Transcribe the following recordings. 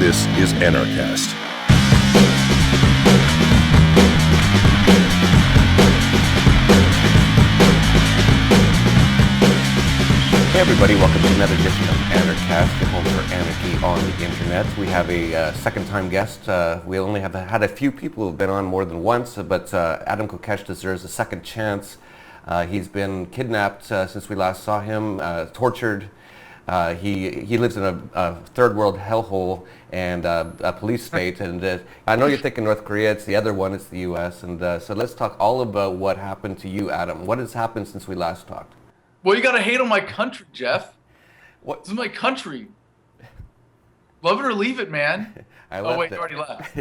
This is Anarchast. Hey everybody, welcome to another edition of Anarchast, your home for anarchy on the internet. We have a second-time guest. We only have had a few people who've been on more than once, but Adam Kokesh deserves a second chance. He's been kidnapped since we last saw him, tortured. He lives in a third world hellhole and a police state, and I know you're thinking North Korea, it's the other one, it's the US, and so let's talk all about what happened to you, Adam. What has happened since we last talked? Well, you gotta hate on my country, Jeff. What? This is my country. Love it or leave it, man. Oh wait, you already left.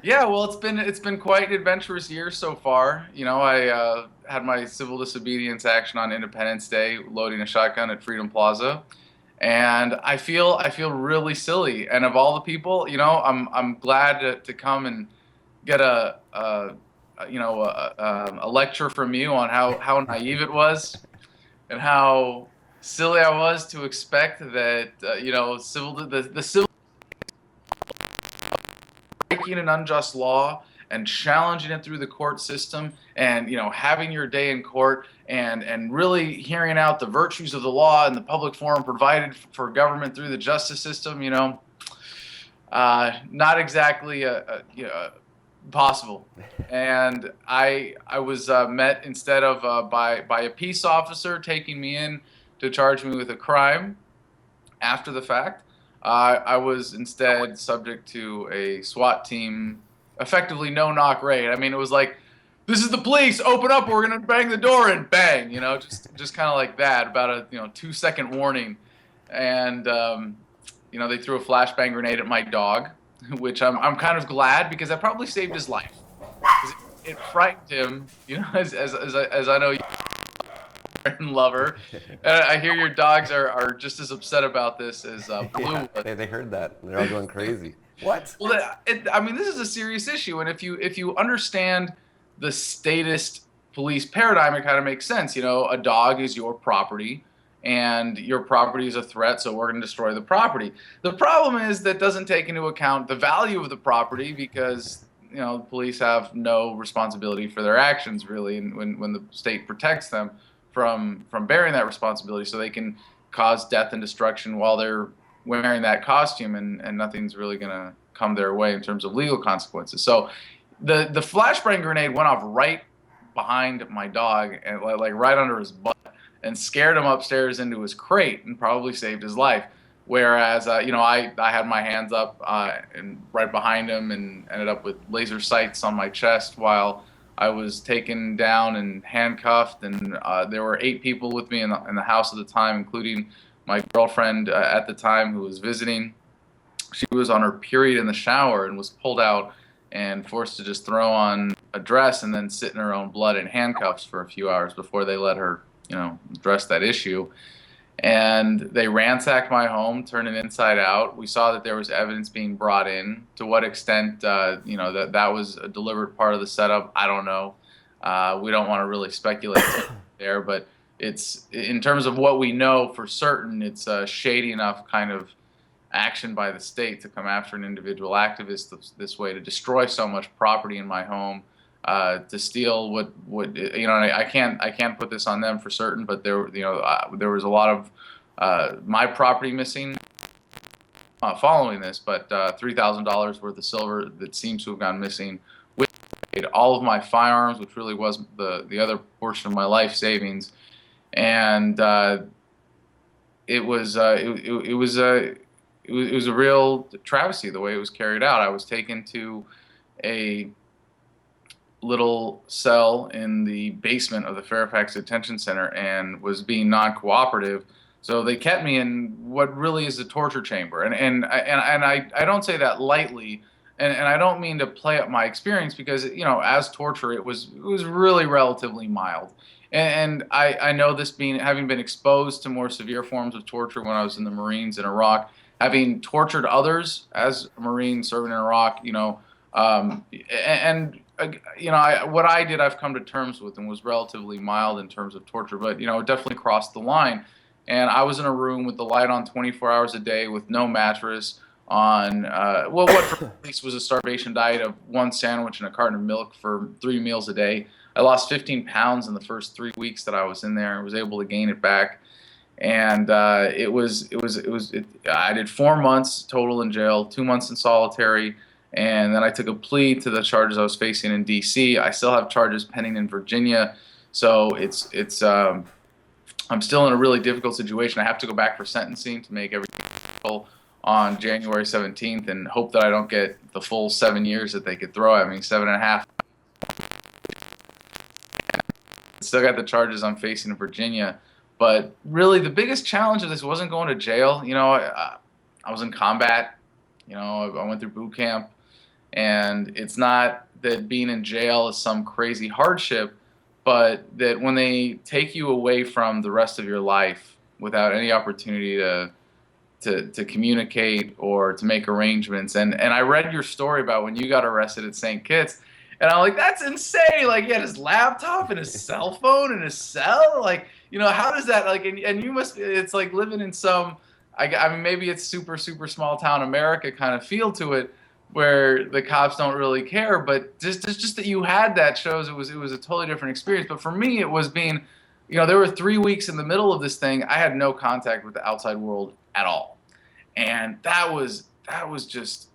Yeah, well, it's been quite an adventurous year so far. You know, I had my civil disobedience action on Independence Day, loading a shotgun at Freedom Plaza, and I feel really silly. And of all the people, you know, I'm glad to come and get a lecture from you on how naive it was and how silly I was to expect that the civil breaking an unjust law and challenging it through the court system, and having your day in court and really hearing out the virtues of the law and the public forum provided for government through the justice system, not exactly possible. And I was met instead of by a peace officer taking me in to charge me with a crime after the fact. I was instead subject to a SWAT team, effectively no-knock raid. I mean, it was like, this is the police, open up, we're going to bang the door, and bang, just kind of like that, about a 2-second warning. And, they threw a flashbang grenade at my dog, which I'm kind of glad, because I probably saved his life. It frightened him, as I know you and lover. And I hear your dogs are just as upset about this as Blue was. They heard that. They're all going crazy. What? Well, this is a serious issue, and if you understand the statist police paradigm, it kind of makes sense. A dog is your property, and your property is a threat, so we're going to destroy the property. The problem is that doesn't take into account the value of the property, because the police have no responsibility for their actions, really, and when the state protects them from bearing that responsibility, so they can cause death and destruction while they're wearing that costume, and nothing's really going to come their way in terms of legal consequences. So the flashbang grenade went off right behind my dog, and like right under his butt, and scared him upstairs into his crate and probably saved his life. Whereas, I had my hands up and right behind him, and ended up with laser sights on my chest while I was taken down and handcuffed. And there were 8 people with me in the house at the time, including my girlfriend at the time, who was visiting. She was on her period in the shower and was pulled out and forced to just throw on a dress and then sit in her own blood in handcuffs for a few hours before they let her, address that issue. And they ransacked my home, turned it inside out. We saw that there was evidence being brought in. To what extent, that was a deliberate part of the setup, I don't know. We don't want to really speculate there, but it's, in terms of what we know for certain, it's a shady enough kind of action by the state to come after an individual activist this way, to destroy so much property in my home, to steal what and I can't put this on them for certain, but there was a lot of my property missing following this, but $3,000 worth of silver that seems to have gone missing, with all of my firearms, which really was the other portion of my life savings. And it was a real travesty the way it was carried out. I was taken to a little cell in the basement of the Fairfax Detention Center and was being non-cooperative. So they kept me in what really is a torture chamber. And I don't say that lightly, and I don't mean to play up my experience, because as torture it was really relatively mild. And I know this, having been exposed to more severe forms of torture when I was in the Marines in Iraq, having tortured others as a Marine serving in Iraq, what I did, I've come to terms with, and was relatively mild in terms of torture, but it definitely crossed the line. and I was in a room with the light on 24 hours a day with no mattress on, well, what for at least was a starvation diet of one sandwich and a carton of milk for 3 meals a day. I lost 15 pounds in the first 3 weeks that I was in there. I was able to gain it back, and I did 4 months total in jail, 2 months in solitary, and then I took a plea to the charges I was facing in D.C. I still have charges pending in Virginia, so I'm still in a really difficult situation. I have to go back for sentencing to make everything legal on January 17th, and hope that I don't get the full 7 years that they could throw at me, 7.5. Still got the charges I'm facing in Virginia. But really, the biggest challenge of this wasn't going to jail. I was in combat. I went through boot camp. And it's not that being in jail is some crazy hardship, but that when they take you away from the rest of your life without any opportunity to communicate or to make arrangements. And I read your story about when you got arrested at St. Kitts, and I'm like, that's insane. Like, he had his laptop and his cell phone and his cell. Like, how does that, like, and you must, it's like living in some, I mean, maybe it's super, super small town America kind of feel to it, where the cops don't really care, but just that you had that shows it was a totally different experience. But for me, it was being, there were 3 weeks in the middle of this thing. I had no contact with the outside world at all, and that was just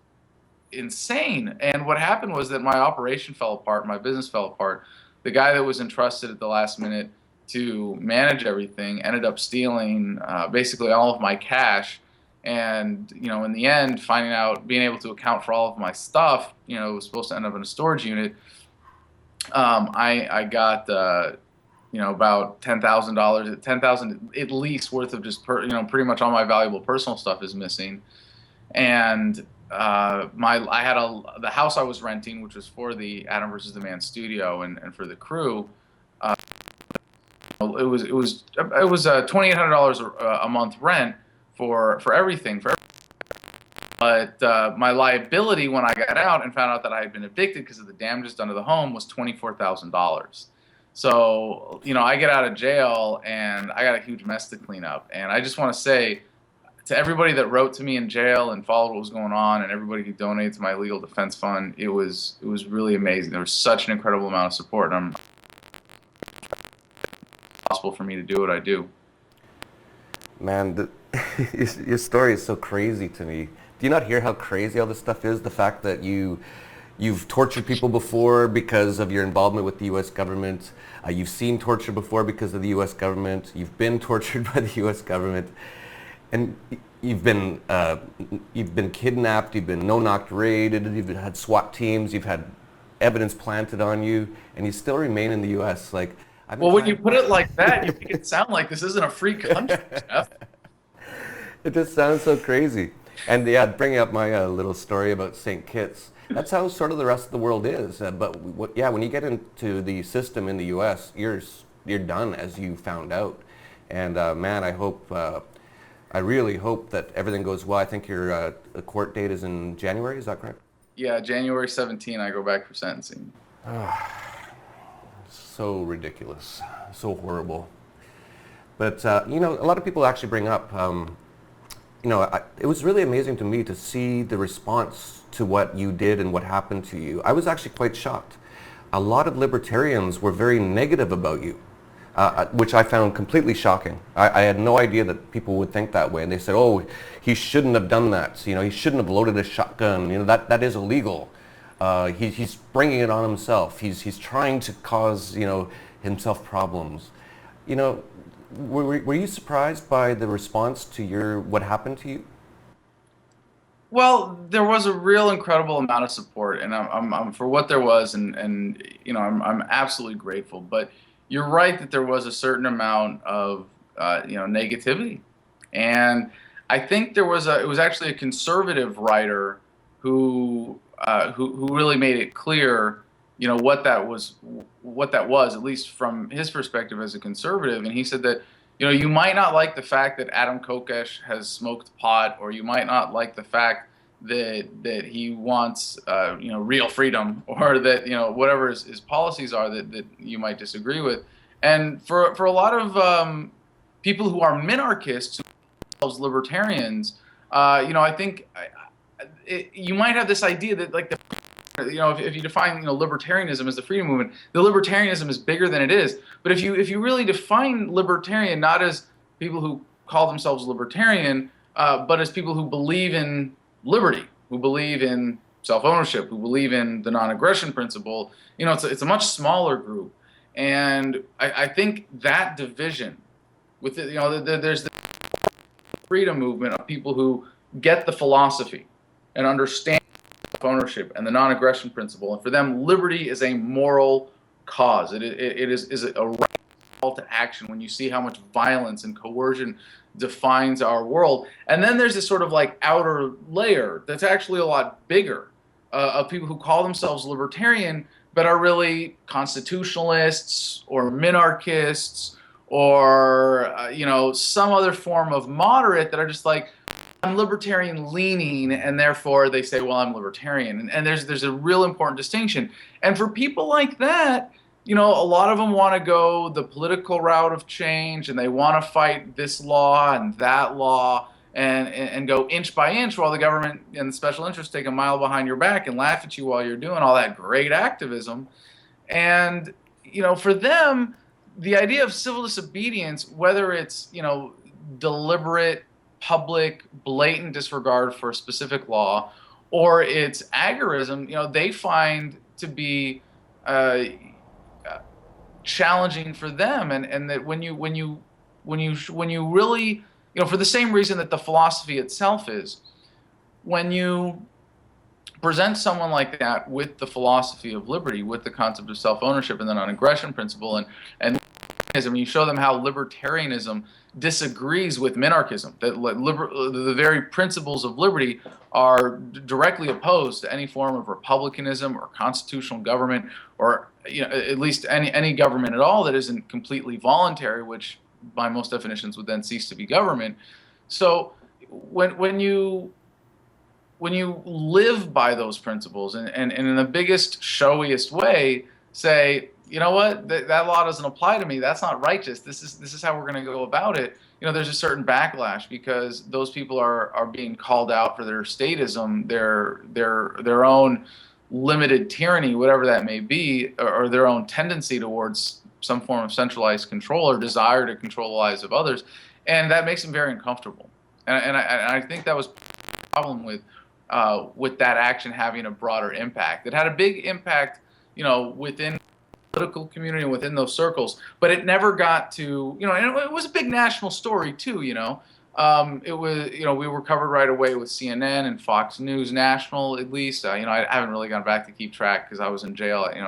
insane. And what happened was that my operation fell apart, my business fell apart. The guy that was entrusted at the last minute to manage everything ended up stealing basically all of my cash. And, in the end, being able to account for all of my stuff, it was supposed to end up in a storage unit. I got, about $10,000, $10,000 at least worth of just, pretty much all my valuable personal stuff is missing. And the house I was renting, which was for the Adam versus the Man studio and for the crew, it was $2,800 a month rent for everything. But my liability when I got out and found out that I had been evicted because of the damages done to the home was $24,000. So, I get out of jail and I got a huge mess to clean up. And I just want to say to everybody that wrote to me in jail and followed what was going on, and everybody who donated to my legal defense fund, it was really amazing. There was such an incredible amount of support, and it's possible for me to do what I do. Man, your story is so crazy to me. Do you not hear how crazy all this stuff is? The fact that you've tortured people before because of your involvement with the U.S. government. You've seen torture before because of the U.S. government. You've been tortured by the U.S. government. And you've been kidnapped, you've been no-knock raided, you've had SWAT teams, you've had evidence planted on you, and you still remain in the U.S. Like, well, when you put it like that, you make it sound like this isn't a free country, Jeff. It just sounds so crazy. And yeah, bringing up my little story about St. Kitts, that's how sort of the rest of the world is. When you get into the system in the U.S., you're done, as you found out. And man, I really hope that everything goes well. I think your court date is in January, is that correct? Yeah, January 17th, I go back for sentencing. So ridiculous, so horrible. But, a lot of people actually bring up, it was really amazing to me to see the response to what you did and what happened to you. I was actually quite shocked. A lot of libertarians were very negative about you. Which I found completely shocking. I had no idea that people would think that way. And they said, oh, he shouldn't have done that. He shouldn't have loaded a shotgun. That is illegal. He's bringing it on himself. He's trying to cause, himself problems. Were you surprised by the response to what happened to you? Well, there was a real incredible amount of support, and I'm for what there was, and I'm absolutely grateful. But you're right that there was a certain amount of negativity, and I think it was actually a conservative writer who really made it clear what that was, at least from his perspective as a conservative. And he said that you might not like the fact that Adam Kokesh has smoked pot, or you might not like the fact that he wants real freedom, or that whatever his policies are that you might disagree with. And for a lot of people who are minarchists, who call themselves libertarians, I think you might have this idea that like if you define libertarianism as the freedom movement, the libertarianism is bigger than it is. But if you really define libertarian not as people who call themselves libertarian, but as people who believe in liberty, who believe in self-ownership, who believe in the non-aggression principle, it's a much smaller group. And I think that division with there's the freedom movement of people who get the philosophy and understand ownership and the non-aggression principle, and for them liberty is a moral cause. It is a right call to action when you see how much violence and coercion defines our world. And then there's this sort of like outer layer that's actually a lot bigger, of people who call themselves libertarian but are really constitutionalists or minarchists or some other form of moderate that are just like, I'm libertarian leaning, and therefore they say, well, I'm libertarian. And there's a real important distinction. And for people like that, a lot of them want to go the political route of change, and they want to fight this law and that law and go inch by inch, while the government and the special interests take a mile behind your back and laugh at you while you're doing all that great activism. And, for them, the idea of civil disobedience, whether it's, deliberate, public, blatant disregard for a specific law, or it's agorism, they find to be challenging for them, and that when you really, for the same reason that the philosophy itself is, when you present someone like that with the philosophy of liberty, with the concept of self-ownership and the non-aggression principle, and you show them how libertarianism disagrees with minarchism, that the very principles of liberty are directly opposed to any form of republicanism or constitutional government, or at least any government at all that isn't completely voluntary, which by most definitions would then cease to be government. So when you live by those principles and in the biggest, showiest way say, you know what, that law doesn't apply to me, that's not righteous, this is how we're going to go about it, there's a certain backlash, because those people are being called out for their statism, their own limited tyranny, whatever that may be, or their own tendency towards some form of centralized control or desire to control the lives of others, and that makes them very uncomfortable. And I think that was the problem with that action having a broader impact. It had a big impact, within the political community and within those circles, but it never got to, and it was a big national story too, it was, we were covered right away with CNN and Fox News National, at least. I haven't really gone back to keep track because I was in jail, and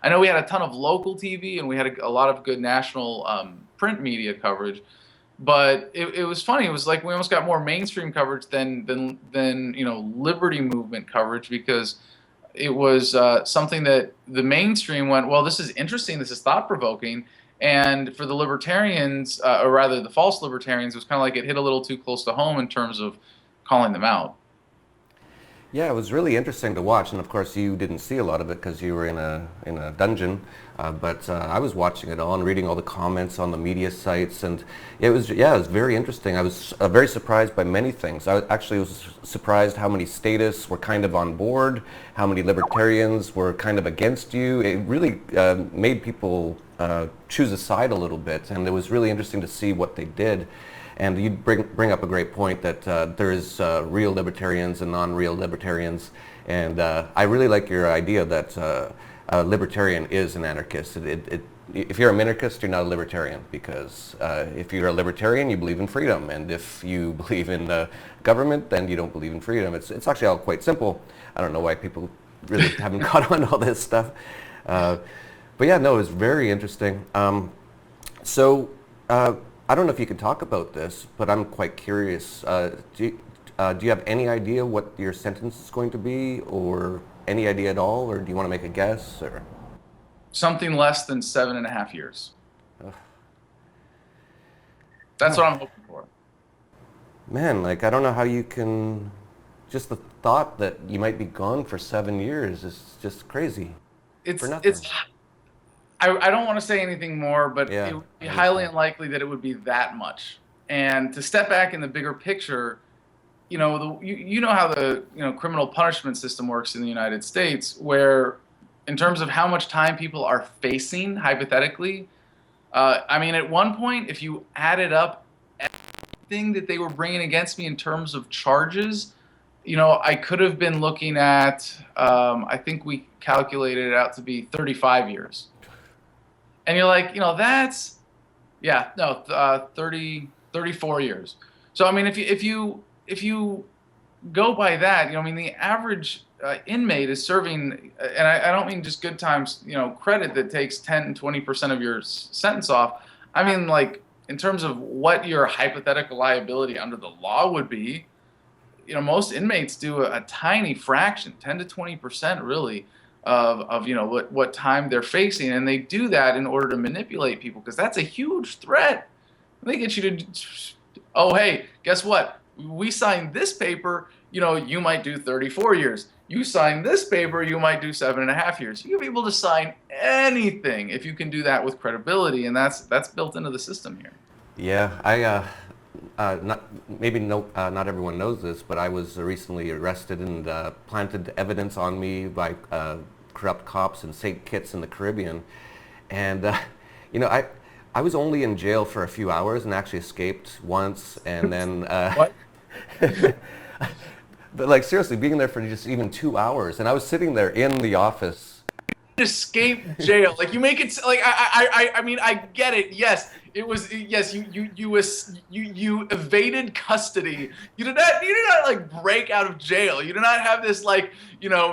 I know we had a ton of local TV, and we had a lot of good national print media coverage. But it was funny. It was like we almost got more mainstream coverage than liberty movement coverage, because it was something that the mainstream went, well, this is interesting, this is thought-provoking, and for the libertarians, or rather the false libertarians, it was kind of like it hit a little too close to home in terms of calling them out. Yeah, it was really interesting to watch, and of course you didn't see a lot of it because you were in a dungeon. But I was watching it all and reading all the comments on the media sites, and it was very interesting. I was very surprised by many things. I actually was surprised how many statists were kind of on board, how many libertarians were kind of against you. It really made people choose a side a little bit, and it was really interesting to see what they did. And you bring up a great point that there's real libertarians and non-real libertarians, and I really like your idea that a libertarian is an anarchist. If you're a minarchist, you're not a libertarian, because if you're a libertarian, you believe in freedom, and if you believe in government, then you don't believe in freedom. It's actually all quite simple. I don't know why people really haven't caught on to all this stuff. But yeah, no, it was very interesting. I don't know if you can talk about this, but I'm quite curious. Do you have any idea what your sentence is going to be, or any idea at all, or do you want to make a guess? Or something less than 7.5 years. Ugh. That's what I'm hoping for. Man, I don't know how you can. Just the thought that you might be gone for 7 years is just crazy. It's I don't want to say anything more, but Yeah, it would I be highly understand. unlikely that it would be that much. And to step back in the bigger picture, you know how the criminal punishment system works in the United States, where in terms of how much time people are facing hypothetically, I mean, at one point, if you added up everything that they were bringing against me in terms of charges, I could have been looking at, I think we calculated it out to be 35 years. And you're like, that's, yeah, no, 30, 34 years. So, I mean, if you go by that, I mean, the average inmate is serving, and I don't mean just good times, credit that takes 10 and 20% of your sentence off. I mean, like, in terms of what your hypothetical liability under the law would be, most inmates do a tiny fraction, 10 to 20% really, of what time they're facing. And they do that in order to manipulate people because that's a huge threat. They get you to, oh, hey, guess what? We signed this paper, you might do 34 years. You sign this paper, you might do 7.5 years. You'll be able to sign anything if you can do that with credibility, and that's built into the system here. Yeah, not maybe no, not everyone knows this, but I was recently arrested and planted evidence on me by corrupt cops in St. Kitts in the Caribbean, and you know, I was only in jail for a few hours and actually escaped once, and then What? but like seriously, being there for just even 2 hours, and I was sitting there in the office. Escape jail. Like you make it like I mean I get it. Yes, it was yes you evaded custody. You did not like break out of jail. You did not have this like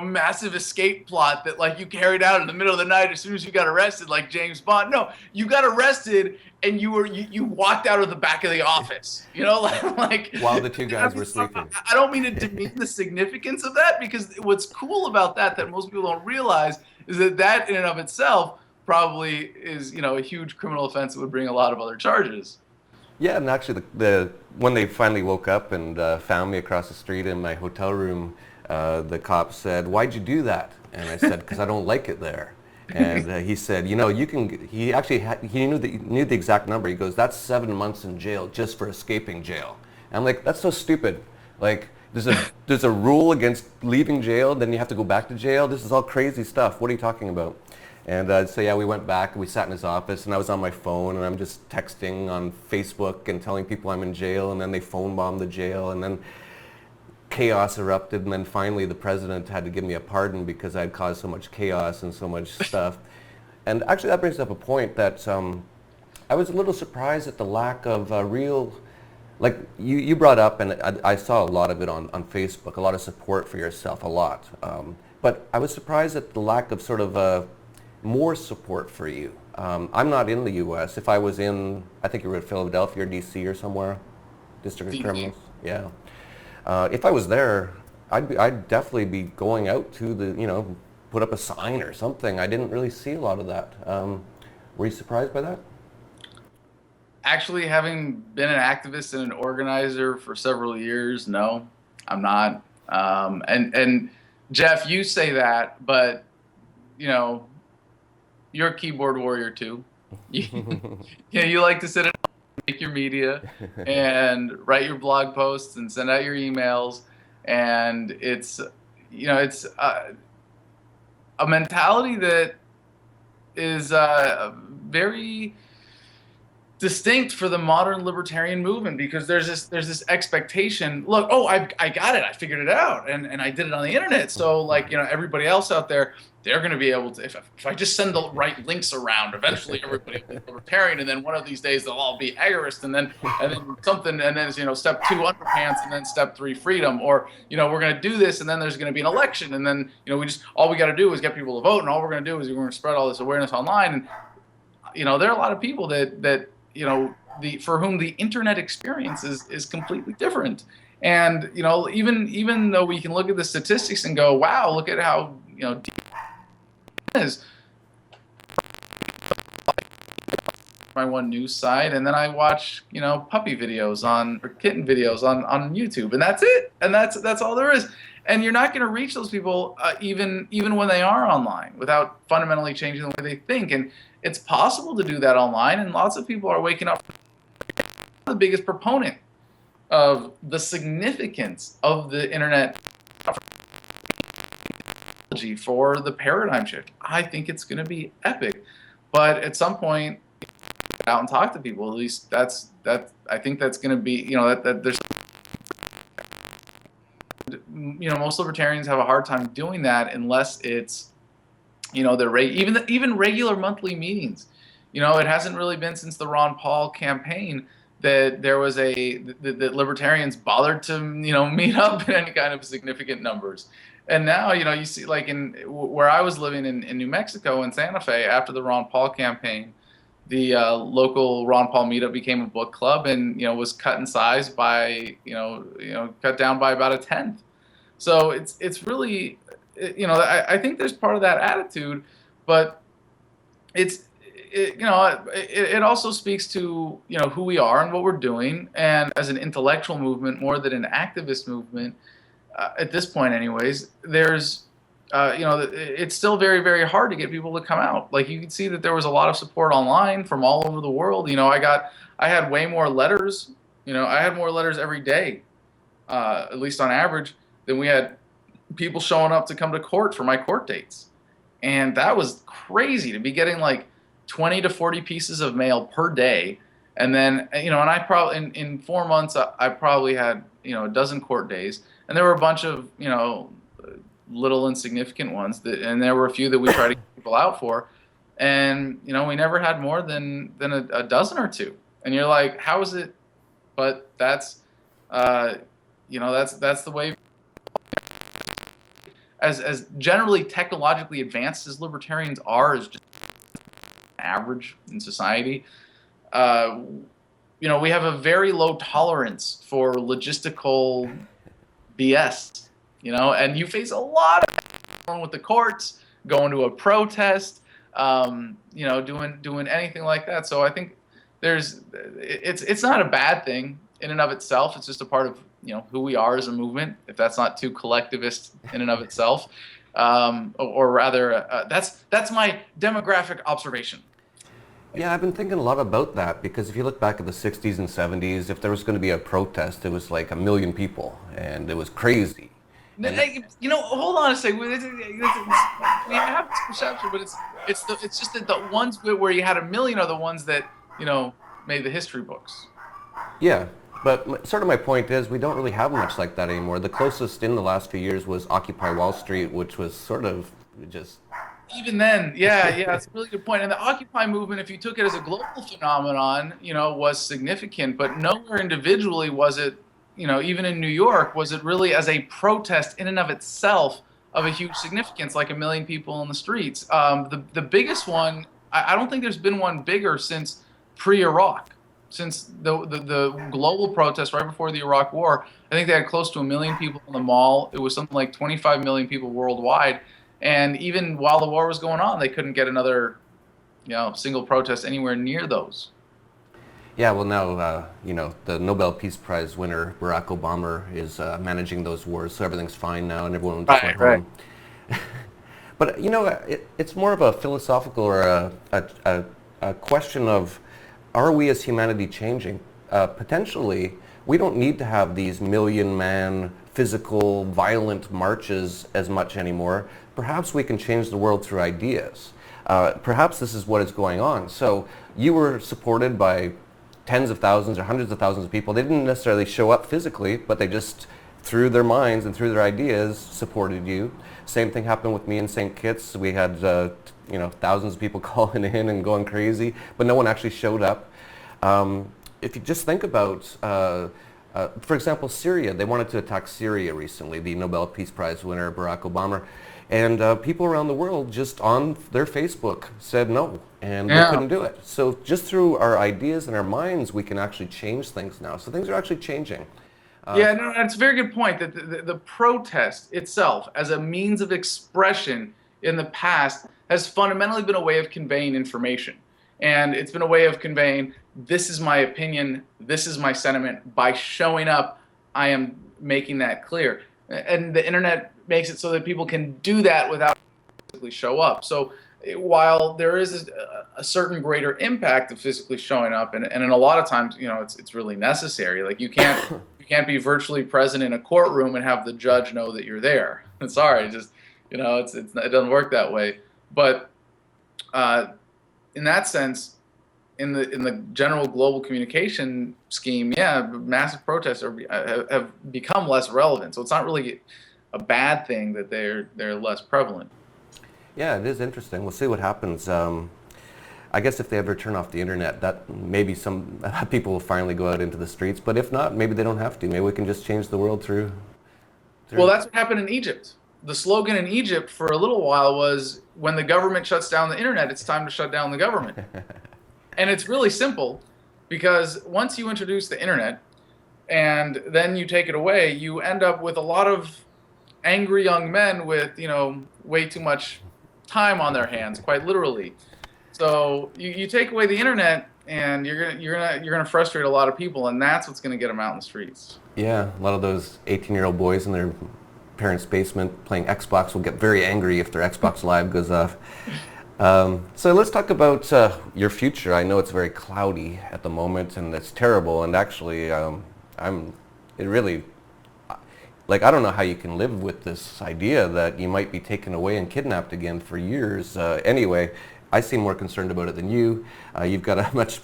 massive escape plot that like you carried out in the middle of the night as soon as you got arrested like James Bond. No, you got arrested and you walked out of the back of the office. Like While the two I guys mean, were sleeping. I don't mean to demean the significance of that because what's cool about that most people don't realize is that in and of itself probably is a huge criminal offense that would bring a lot of other charges. Yeah, and actually, the when they finally woke up and found me across the street in my hotel room, the cop said, "Why'd you do that?" And I said, "Because I don't like it there." And he said, "You can." He actually he knew the exact number. He goes, "That's 7 months in jail just for escaping jail." And I'm like, "That's so stupid. Like, there's a rule against leaving jail, then you have to go back to jail. This is all crazy stuff. What are you talking about?" And so yeah, we went back and we sat in his office and I was on my phone and I'm just texting on Facebook and telling people I'm in jail, and then they phone bombed the jail, and then chaos erupted, and then finally the president had to give me a pardon because I'd caused so much chaos and so much stuff. And actually that brings up a point that I was a little surprised at the lack of real, like you brought up, and I saw a lot of it on Facebook, a lot of support for yourself, a lot. But I was surprised at the lack of sort of more support for you. I'm not in the U.S. If I was in, I think you were in Philadelphia or D.C. or somewhere, District of Criminals. Yeah. If I was there, I'd definitely be going out to put up a sign or something. I didn't really see a lot of that. Were you surprised by that? Actually, having been an activist and an organizer for several years, no, I'm not. And Jeff, you say that, but you know, you're a keyboard warrior too. You like to sit at home, make your media, and write your blog posts and send out your emails, and it's a mentality that is very distinct for the modern libertarian movement because there's this expectation. Look, oh, I got it, I figured it out, and I did it on the internet. So like everybody else out there, they're going to be able to if I just send the right links around, eventually everybody will be libertarian, and then one of these days they'll all be agorist, and then something, and then step 2 underpants, and then step 3 freedom, or we're going to do this, and then there's going to be an election, and then we just all we got to do is get people to vote, and all we're going to do is we're going to spread all this awareness online. And there are a lot of people that for whom the internet experience is completely different. And even though we can look at the statistics and go, wow, look at how deep it is. my one news site, and then I watch, puppy videos or kitten videos on YouTube, and that's it. And that's all there is. And you're not going to reach those people even when they are online without fundamentally changing the way they think. And it's possible to do that online, and lots of people are waking up. The biggest proponent of the significance of the internet for the paradigm shift. I think it's going to be epic, but at some point, get out and talk to people. At least I think that's going to be, that there's, most libertarians have a hard time doing that unless it's, they're even regular monthly meetings. It hasn't really been since the Ron Paul campaign that there was that libertarians bothered to, meet up in any kind of significant numbers. And now, you see, like where I was living in New Mexico in Santa Fe after the Ron Paul campaign, the local Ron Paul meetup became a book club and, was cut in size by, cut down by about a tenth. So it's really, I think there's part of that attitude, but it also speaks to, who we are and what we're doing. And as an intellectual movement, more than an activist movement, at this point anyways, there's, it's still very, very hard to get people to come out. Like, you can see that there was a lot of support online from all over the world. I had way more letters, I had more letters every day, at least on average, than we had people showing up to come to court for my court dates. And that was crazy to be getting like 20 to 40 pieces of mail per day. And then, and I probably, in 4 months, I probably had, a dozen court days. And there were a bunch of, little insignificant ones and there were a few that we tried to get people out for. And, we never had more than a dozen or two. And you're like, how is it? But that's, that's the way. As generally technologically advanced as libertarians are, as just average in society, we have a very low tolerance for logistical BS, and you face a lot of with the courts, going to a protest, doing anything like that. So I think it's not a bad thing in and of itself. It's just a part of, who we are as a movement, if that's not too collectivist in and of itself. Or rather, that's my demographic observation. Yeah, I've been thinking a lot about that, because if you look back at the 60s and 70s, if there was going to be a protest, it was like 1 million people, and it was crazy. Hold on a second. We have this perception, but it's just that the ones where you had 1 million are the ones that, made the history books. Yeah, but sort of my point is we don't really have much like that anymore. The closest in the last few years was Occupy Wall Street, which was sort of just... Even then, yeah, that's a really good point. And the Occupy movement, if you took it as a global phenomenon, was significant, but nowhere individually was it, even in New York, was it really as a protest in and of itself of a huge significance, like 1 million people in the streets. The biggest one, I don't think there's been one bigger since pre-Iraq. Since the global protest right before the Iraq War, I think they had close to 1 million people in the mall. It was something like 25 million people worldwide. And even while the war was going on, they couldn't get another, single protest anywhere near those. Yeah, well now, the Nobel Peace Prize winner, Barack Obama, is managing those wars, so everything's fine now and everyone just went home. But, it's more of a philosophical or a question of, are we as humanity changing? Potentially, we don't need to have these million-man, physical, violent marches as much anymore. Perhaps we can change the world through ideas. Perhaps this is what is going on. So you were supported by tens of thousands or hundreds of thousands of people. They didn't necessarily show up physically, but they just, through their minds and through their ideas, supported you. Same thing happened with me in St. Kitts. We had thousands of people calling in and going crazy, but no one actually showed up. If you just think about, for example, Syria, they wanted to attack Syria recently, the Nobel Peace Prize winner, Barack Obama, and people around the world just on their Facebook said no, and they couldn't do it. So just through our ideas and our minds, we can actually change things now. So things are actually changing. That's a very good point, that the protest itself as a means of expression in the past has fundamentally been a way of conveying information. And it's been a way of conveying, this is my opinion, this is my sentiment. By showing up, I am making that clear. And the internet makes it so that people can do that without physically show up. So while there is a certain greater impact of physically showing up, and in a lot of times, it's really necessary. Like you can't be virtually present in a courtroom and have the judge know that you're there. Sorry, just it doesn't work that way. But in that sense, in the general global communication scheme, yeah, massive protests have become less relevant. So it's not really a bad thing that they're less prevalent. Yeah, it is interesting. We'll see what happens. I guess if they ever turn off the internet, that maybe some people will finally go out into the streets. But if not, maybe they don't have to. Maybe we can just change the world through. Well, that's what happened in Egypt. The slogan in Egypt for a little while was, when the government shuts down the internet, it's time to shut down the government. And it's really simple, because once you introduce the internet and then you take it away, you end up with a lot of angry young men with, way too much time on their hands, quite literally. So you take away the internet, and you're gonna frustrate a lot of people, and that's what's gonna get them out in the streets. Yeah, a lot of those 18-year-old boys in their parents' basement playing Xbox will get very angry if their Xbox Live goes off. So let's talk about your future. I know it's very cloudy at the moment, and it's terrible. And actually, I don't know how you can live with this idea that you might be taken away and kidnapped again for years. Anyway, I seem more concerned about it than you. You've got a much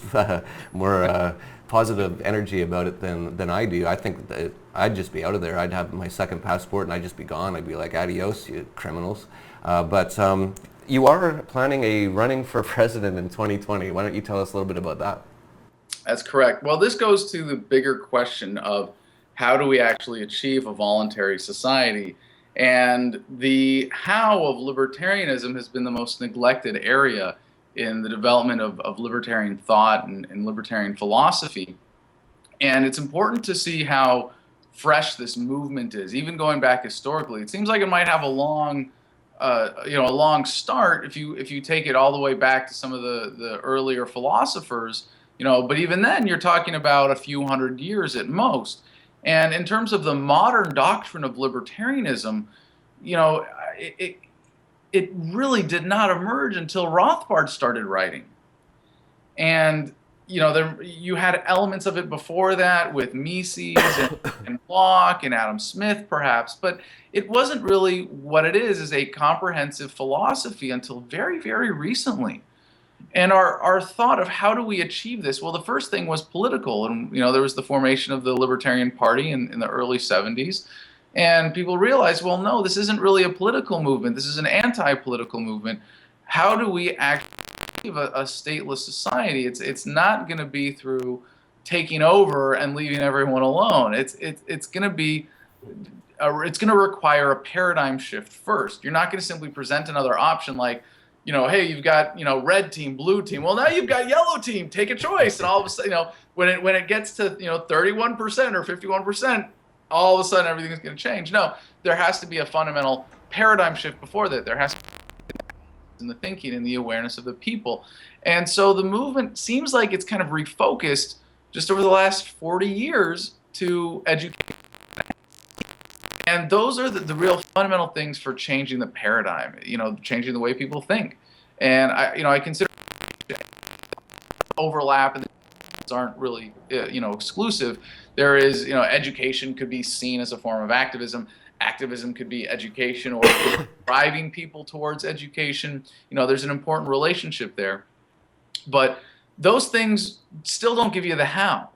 more positive energy about it than I do. I think that I'd just be out of there. I'd have my second passport and I'd just be gone. I'd be like, adios, you criminals. But you are planning a running for president in 2020. Why don't you tell us a little bit about that? That's correct. Well, this goes to the bigger question of, how do we actually achieve a voluntary society? And the how of libertarianism has been the most neglected area in the development of libertarian thought and libertarian philosophy. And it's important to see how fresh this movement is, even going back historically. It seems like it might have a long start if you take it all the way back to some of the earlier philosophers, but even then you're talking about a few hundred years at most. And in terms of the modern doctrine of libertarianism, it really did not emerge until Rothbard started writing. And you had elements of it before that with Mises and Locke and Adam Smith, perhaps, but it wasn't really what it is a comprehensive philosophy until very, very recently. And our thought of how do we achieve this? Well, the first thing was political. And, there was the formation of the Libertarian Party in the early 70s. And people realized, well, no, this isn't really a political movement. This is an anti-political movement. How do we actually achieve a stateless society? It's not going to be through taking over and leaving everyone alone. It's going to be it's going to require a paradigm shift first. You're not going to simply present another option like, hey, you've got, red team, blue team. Well, now you've got yellow team. Take a choice. And all of a sudden, when it gets to, 31% or 51%, all of a sudden everything's going to change. No, there has to be a fundamental paradigm shift before that. There has to be in the thinking and the awareness of the people. And so the movement seems like it's kind of refocused just over the last 40 years to education. And those are the real fundamental things for changing the paradigm, changing the way people think. And I consider overlap and aren't really, exclusive. There is, education could be seen as a form of activism. Activism could be education or driving people towards education. There's an important relationship there. But those things still don't give you the how.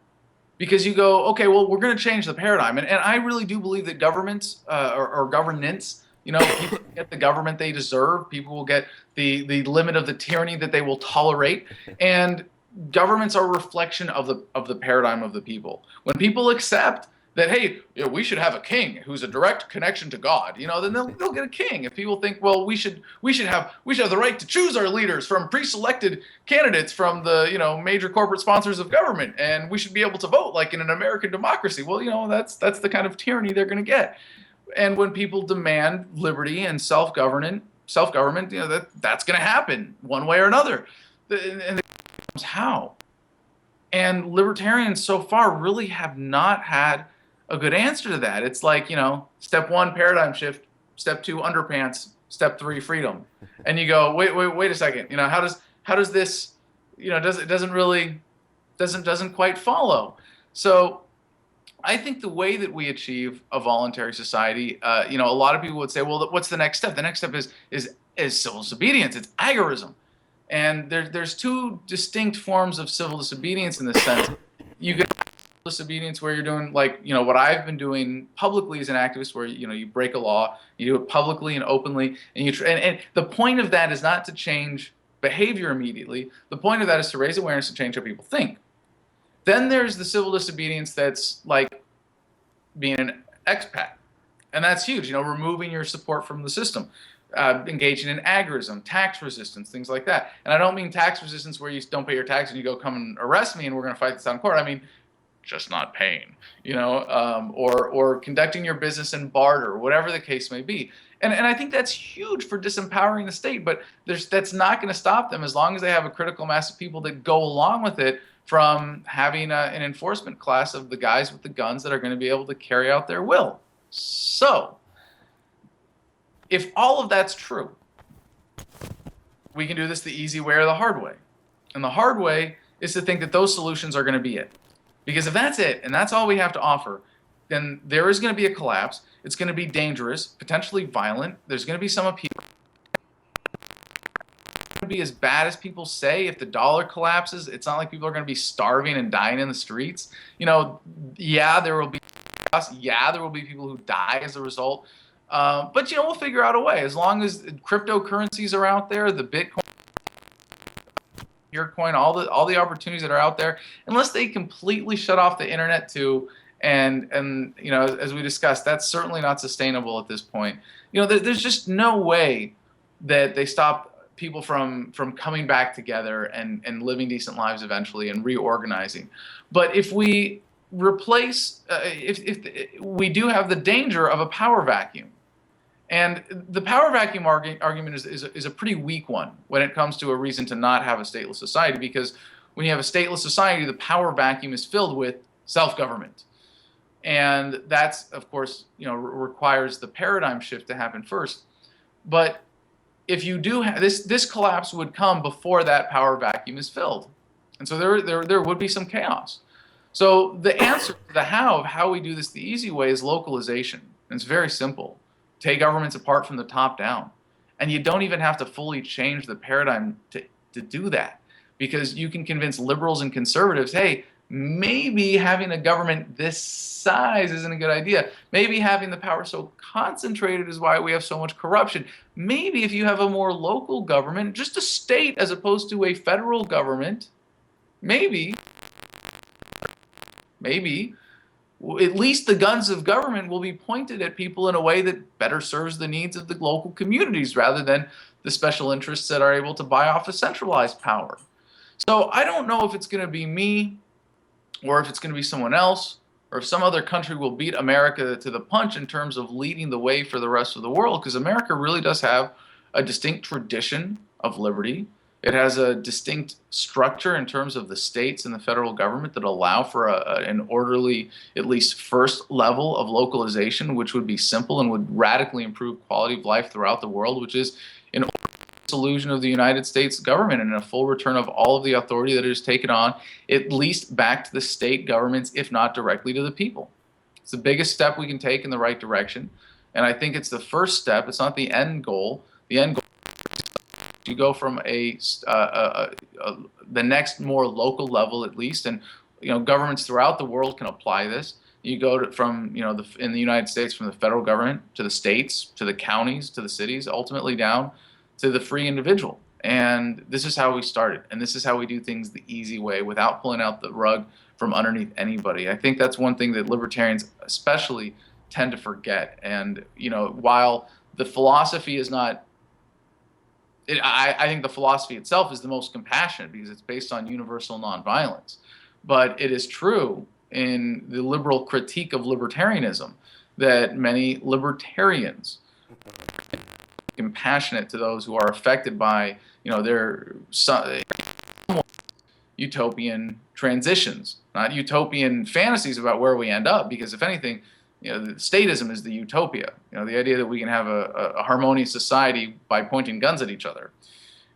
Because you go, okay, well, we're going to change the paradigm. And I really do believe that governments or governance, people get the government they deserve. People will get the limit of the tyranny that they will tolerate. And governments are a reflection of the paradigm of the people. When people accept that, hey, we should have a king who's a direct connection to God, then they'll get a king. If people think, well, we should have the right to choose our leaders from pre-selected candidates from the major corporate sponsors of government, and we should be able to vote like in an American democracy. Well, that's the kind of tyranny they're going to get. And when people demand liberty and self-government, that's going to happen one way or another. And how? And libertarians so far really have not had a good answer to that. It's like, step one, paradigm shift, step two, underpants, step three, freedom. And you go, wait a second. How does this, it doesn't really, doesn't quite follow. So I think the way that we achieve a voluntary society, a lot of people would say, well, what's the next step? The next step is civil disobedience. It's agorism. And there's two distinct forms of civil disobedience in this sense. You get disobedience where you're doing what I've been doing publicly as an activist, where you break a law, you do it publicly and openly, and the point of that is not to change behavior immediately. The point of that is to raise awareness and change how people think. Then there's the civil disobedience that's like being an expat, and that's huge. Removing your support from the system. Engaging in agorism, tax resistance, things like that. And I don't mean tax resistance where you don't pay your tax and you go, come and arrest me and we're going to fight this out in court. I mean just not paying, or conducting your business in barter, whatever the case may be. And I think that's huge for disempowering the state, but that's not going to stop them as long as they have a critical mass of people that go along with it, from having an enforcement class of the guys with the guns that are going to be able to carry out their will. So if all of that's true, we can do this the easy way or the hard way. And the hard way is to think that those solutions are going to be it. Because if that's it, and that's all we have to offer, then there is going to be a collapse. It's going to be dangerous, potentially violent. There's going to be some upheaval. It's going to be as bad as people say. If the dollar collapses, it's not like people are going to be starving and dying in the streets. Yeah, there will be people who die as a result. But we'll figure out a way. As long as cryptocurrencies are out there, the Bitcoin, your coin, all the opportunities that are out there, unless they completely shut off the internet too, and as we discussed, that's certainly not sustainable at this point. There's just no way that they stop people from coming back together and living decent lives eventually and reorganizing. But if we replace, if we do have the danger of a power vacuum. And the power vacuum argument is a pretty weak one when it comes to a reason to not have a stateless society, because when you have a stateless society, the power vacuum is filled with self-government. And that's, of course, requires the paradigm shift to happen first. But if you do have this collapse would come before that power vacuum is filled. And so there would be some chaos. So the answer to the how we do this the easy way is localization. And it's very simple. Take governments apart from the top down. And you don't even have to fully change the paradigm to do that, because you can convince liberals and conservatives, hey, maybe having a government this size isn't a good idea. Maybe having the power so concentrated is why we have so much corruption. Maybe if you have a more local government, just a state as opposed to a federal government, maybe at least the guns of government will be pointed at people in a way that better serves the needs of the local communities rather than the special interests that are able to buy off a centralized power. So I don't know if it's going to be me or if it's going to be someone else or if some other country will beat America to the punch in terms of leading the way for the rest of the world, because America really does have a distinct tradition of liberty. It has a distinct structure in terms of the states and the federal government that allow for an orderly, at least first level of localization, which would be simple and would radically improve quality of life throughout the world, which is an dissolution of the United States government and a full return of all of the authority that it has taken on, at least back to the state governments, if not directly to the people. It's the biggest step we can take in the right direction. And I think it's the first step. It's not the end goal. The end goal, you go from the next more local level at least, and governments throughout the world can apply this. You go from in the United States, from the federal government to the states to the counties to the cities, ultimately down to the free individual. And this is how we started, and this is how we do things the easy way without pulling out the rug from underneath anybody. I think that's one thing that libertarians especially tend to forget. And while the philosophy is not, I think the philosophy itself is the most compassionate because it's based on universal nonviolence. But it is true in the liberal critique of libertarianism that many libertarians are compassionate to those who are affected by their utopian transitions, not utopian fantasies about where we end up. Because if anything, the statism is the utopia. The idea that we can have a harmonious society by pointing guns at each other.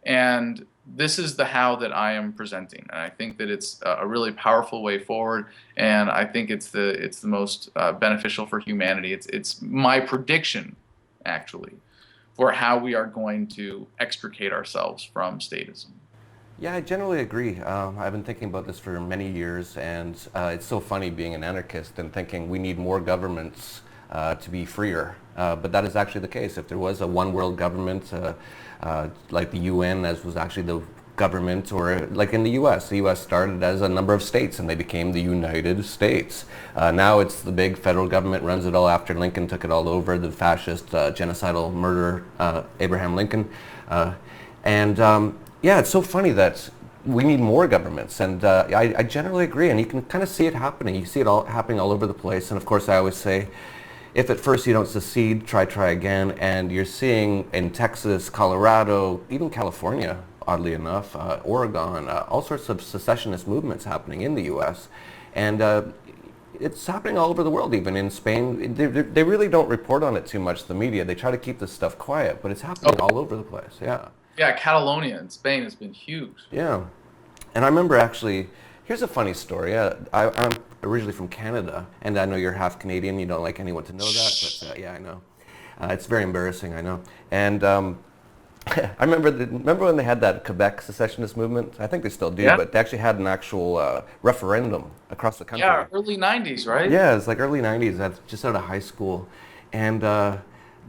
And this is the how that I am presenting, and I think that it's a really powerful way forward. And I think it's the most beneficial for humanity. It's my prediction, actually, for how we are going to extricate ourselves from statism. Yeah, I generally agree. I've been thinking about this for many years, and it's so funny being an anarchist and thinking we need more governments to be freer. But that is actually the case. If there was a one world government, like the UN, as was actually the government, or like in the US started as a number of states and they became the United States. Now it's the big federal government runs it all after Lincoln took it all over, the fascist, genocidal murderer, Abraham Lincoln. Yeah, it's so funny that we need more governments, and I generally agree, and you can kind of see it happening. You see it all happening all over the place, and of course I always say, if at first you don't succeed, try again. And you're seeing in Texas, Colorado, even California, oddly enough, Oregon, all sorts of secessionist movements happening in the U.S. And it's happening all over the world, even in Spain. They really don't report on it too much, the media. They try to keep this stuff quiet, but it's happening all over the place, yeah. Yeah, Catalonia in Spain has been huge. Yeah. And I remember actually, here's a funny story. I'm originally from Canada, and I know you're half Canadian. You don't like anyone to know that, but yeah, I know. It's very embarrassing, I know. And I remember when they had that Quebec secessionist movement? I think they still do, Yeah. but they actually had an actual referendum across the country. Yeah, early 90s, right? Yeah, it's like early 90s. That's just out of high school. And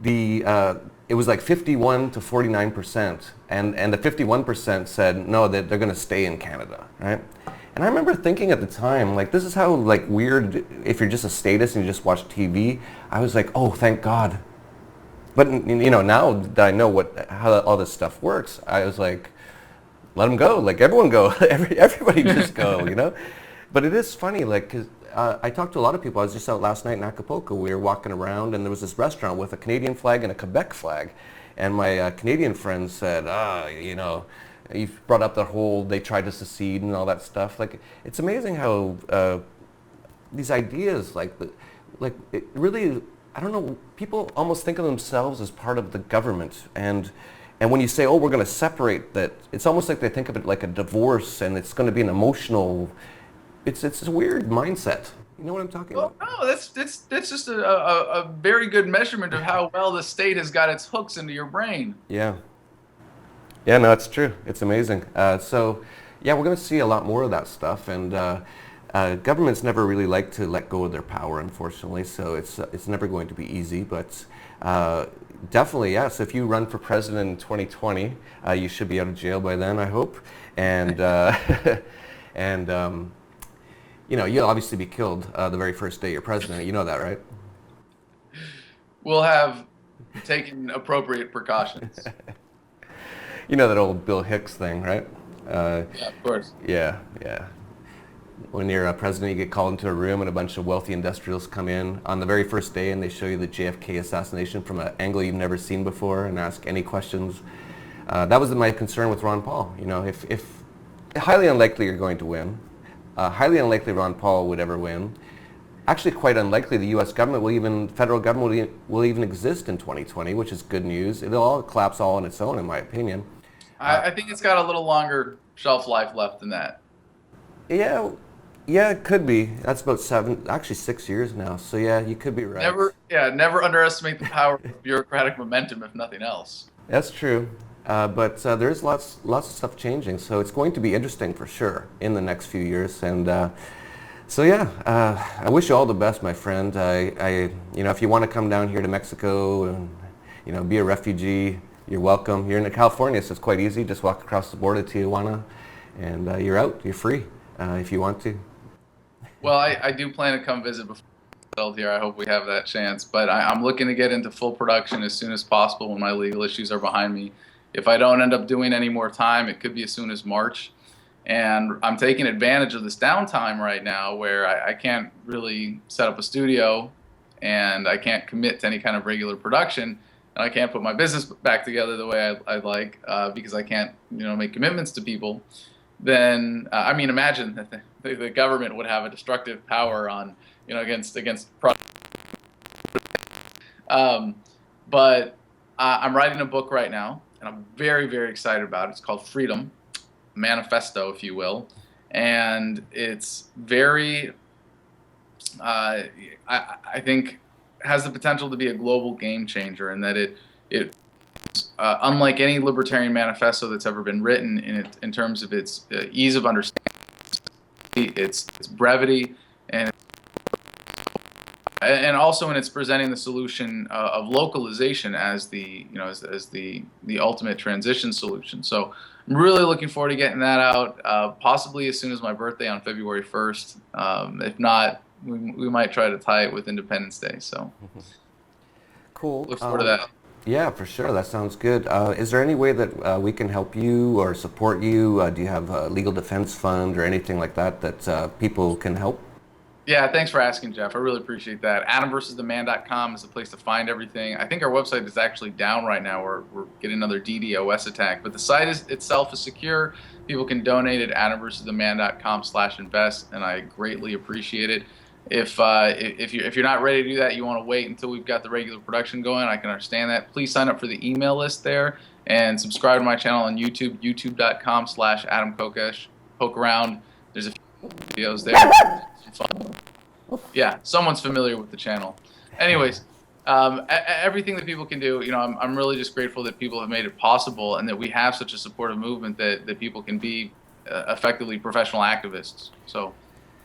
it was like 51 to 49%. And the 51% said, no, that they're going to stay in Canada, right? And I remember thinking at the time, like, this is how, like, weird, if you're just a statist and you just watch TV, I was like, oh, thank God. But, now that I know how all this stuff works, I was like, let them go. Like, everyone go. Everybody just go, But it is funny, like, 'cause I talked to a lot of people. I was just out last night in Acapulco. We were walking around, and there was this restaurant with a Canadian flag and a Quebec flag. And my Canadian friend said, you brought up the whole, they tried to secede and all that stuff. Like, it's amazing how these ideas, it really, I don't know, people almost think of themselves as part of the government. And when you say, oh, we're going to separate that, it's almost like they think of it like a divorce, and it's going to be an emotional, it's a weird mindset. You know what I'm talking about? No, that's just a very good measurement of how well the state has got its hooks into your brain. Yeah. Yeah, no, it's true. It's amazing. So, yeah, we're going to see a lot more of that stuff, and governments never really like to let go of their power, unfortunately. So it's never going to be easy, but definitely, yes. If you run for president in 2020, you should be out of jail by then, I hope, and you'll obviously be killed the very first day you're president. You know that, right? We'll have taken appropriate precautions. You know that old Bill Hicks thing, right? Yeah, of course. Yeah. When you're a president, you get called into a room and a bunch of wealthy industrials come in on the very first day and they show you the JFK assassination from an angle you've never seen before and ask any questions. That was my concern with Ron Paul. If highly unlikely you're going to win, highly unlikely Ron Paul would ever win. Actually, quite unlikely the U.S. government federal government will even exist in 2020, which is good news. It'll all collapse all on its own, in my opinion. I think it's got a little longer shelf life left than that. Yeah, it could be. That's about 6 years now. So yeah, you could be right. Never underestimate the power of bureaucratic momentum, if nothing else. That's true. But there's lots of stuff changing, so it's going to be interesting for sure in the next few years. And so yeah, I wish you all the best, my friend. If you want to come down here to Mexico and be a refugee, you're welcome. You're in California, so it's quite easy. Just walk across the border to Tijuana, and you're out. You're free if you want to. Well, I do plan to come visit before I'm settled here. I hope we have that chance. But I'm looking to get into full production as soon as possible when my legal issues are behind me. If I don't end up doing any more time, it could be as soon as March. And I'm taking advantage of this downtime right now where I can't really set up a studio and I can't commit to any kind of regular production. And I can't put my business back together the way I'd like because I can't make commitments to people. then I mean, imagine that the government would have a destructive power on, against. Um, but I'm writing a book right now, and I'm very, very excited about it. It's called Freedom, Manifesto, if you will, and it's very, I think, has the potential to be a global game changer, in that it unlike any libertarian manifesto that's ever been written, in terms of its ease of understanding, its brevity, and also in its presenting the solution of localization as the as the ultimate transition solution. So I'm really looking forward to getting that out, possibly as soon as my birthday on February 1st. If not, we might try to tie it with Independence Day. So Cool. look forward to that. Yeah, for sure. That sounds good. Is there any way that we can help you or support you? Do you have a legal defense fund or anything like that that people can help? Yeah, thanks for asking, Jeff. I really appreciate that. AdamVersusTheMan.com is the place to find everything. I think our website is actually down right now. We're getting another DDoS attack, but the site itself is secure. People can donate at AdamVersusTheMan.com/invest, and I greatly appreciate it. If you're not ready to do that, you want to wait until we've got the regular production going, I can understand that. Please sign up for the email list there and subscribe to my channel on YouTube, youtube.com/Adam Kokesh. Poke around. There's a few videos there. Fun. Yeah, someone's familiar with the channel. Anyways, everything that people can do, I'm really just grateful that people have made it possible, and that we have such a supportive movement that people can be effectively professional activists. So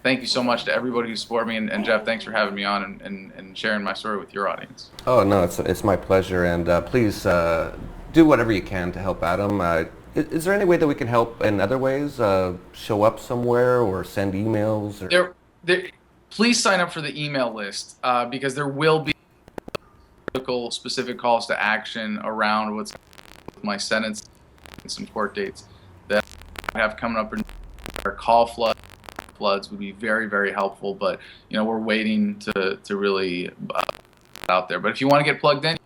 thank you so much to everybody who supported me, and Jeff, thanks for having me on and sharing my story with your audience. Oh, no, it's my pleasure, and please do whatever you can to help Adam. Is there any way that we can help in other ways? Show up somewhere or send emails? Or... Please sign up for the email list, because there will be specific calls to action around what's my sentence and some court dates that I have coming up. Our call floods would be very, very helpful, but we're waiting to really out there. But if you want to get plugged in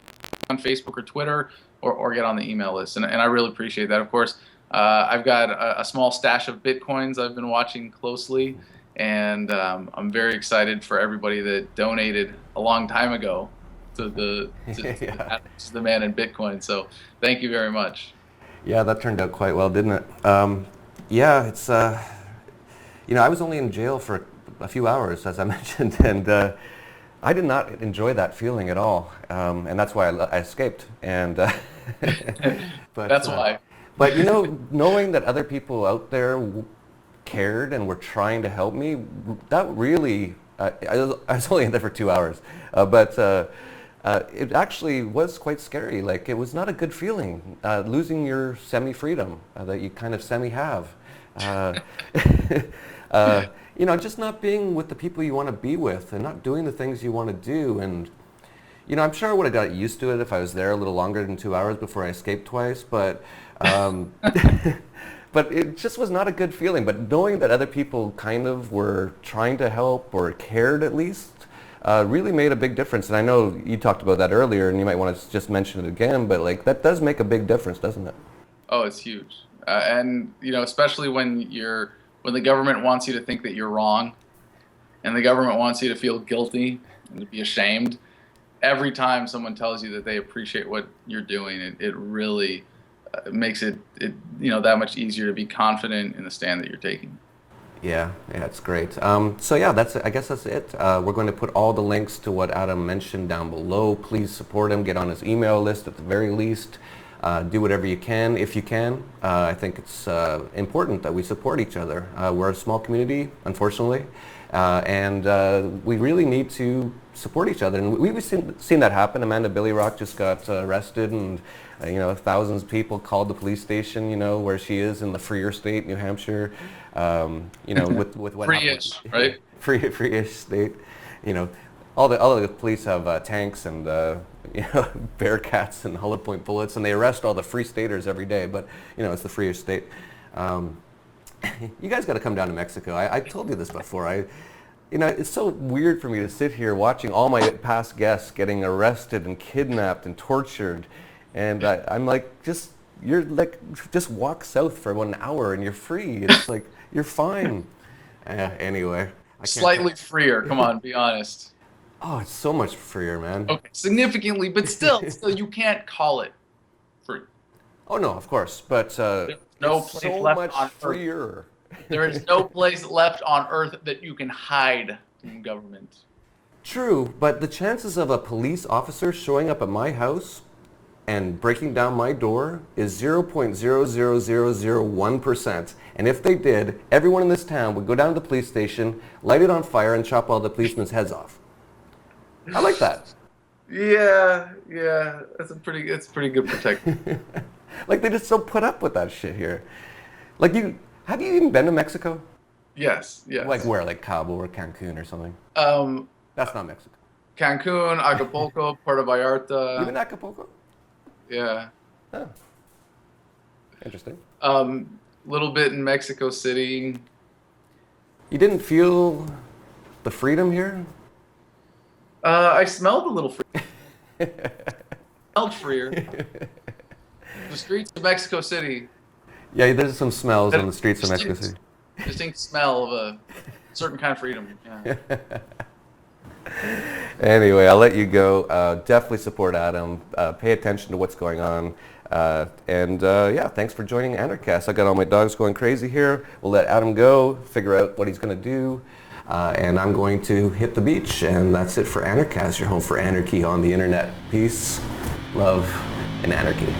on Facebook or Twitter, or get on the email list, and I really appreciate that. Of course, I've got a small stash of Bitcoins I've been watching closely, and I'm very excited for everybody that donated a long time ago to the man in Bitcoin. So thank you very much. Yeah, that turned out quite well, didn't it? Yeah, it's I was only in jail for a few hours, as I mentioned, and I did not enjoy that feeling at all, and that's why I escaped. And but that's why. But knowing that other people out there cared and were trying to help me, that really, I was only in there for 2 hours, but it actually was quite scary. Like, it was not a good feeling, losing your semi-freedom that you kind of semi-have. Just not being with the people you want to be with, and not doing the things you want to do. And I'm sure I would have got used to it if I was there a little longer than 2 hours before I escaped twice, but but it just was not a good feeling. But knowing that other people kind of were trying to help, or cared at least, really made a big difference. And I know you talked about that earlier, and you might want to just mention it again, but that does make a big difference, doesn't it? Oh, it's huge. And especially when the government wants you to think that you're wrong, and the government wants you to feel guilty and to be ashamed. Every time someone tells you that they appreciate what you're doing, it really makes it that much easier to be confident in the stand that you're taking. Yeah, it's great. So yeah, I guess that's it. We're going to put all the links to what Adam mentioned down below. Please support him. Get on his email list at the very least. Do whatever you can, if you can. I think it's important that we support each other. We're a small community, unfortunately, and we really need to support each other. And we've seen that happen. Amanda Billy Rock just got arrested, and thousands of people called the police station, where she is in the freer state, New Hampshire. With what free-ish, right? Free-ish state. All the police have tanks and Bearcats and Hollow Point bullets, and they arrest all the free staters every day. But it's the freest state. You guys got to come down to Mexico. I told you this before. It's so weird for me to sit here watching all my past guests getting arrested and kidnapped and tortured, and I'm like, just you're like, just walk south for 1 hour and you're free. It's like, you're fine. Anyway, I can't. Slightly freer. Come on, be honest. Oh, it's so much freer, man. Okay, significantly, but still, you can't call it free. Oh no, of course, but There's no it's place so left much on Earth. freer. There is no place left on Earth that you can hide from government. True, but the chances of a police officer showing up at my house and breaking down my door is 0.00001%. And if they did, everyone in this town would go down to the police station, light it on fire, and chop all the policemen's heads off. I like that. Yeah, it's pretty good protection. Like, they just don't put up with that shit here. Like, have you even been to Mexico? Yes. Like where? Like Cabo or Cancun or something? That's not Mexico. Cancun, Acapulco, Puerto Vallarta. You been to Acapulco? Yeah. Oh. Interesting. Little bit in Mexico City. You didn't feel the freedom here? I smelled a little free. Smelled freer. The streets of Mexico City. Yeah, there's some smells on the streets of Mexico City. Distinct smell of a certain kind of freedom. Yeah. Anyway, I'll let you go. Definitely support Adam. Pay attention to what's going on. Yeah, thanks for joining Anarchast. I got all my dogs going crazy here. We'll let Adam go, figure out what he's going to do. And I'm going to hit the beach. And that's it for Anarchast, your home for anarchy on the internet. Peace, love, and anarchy.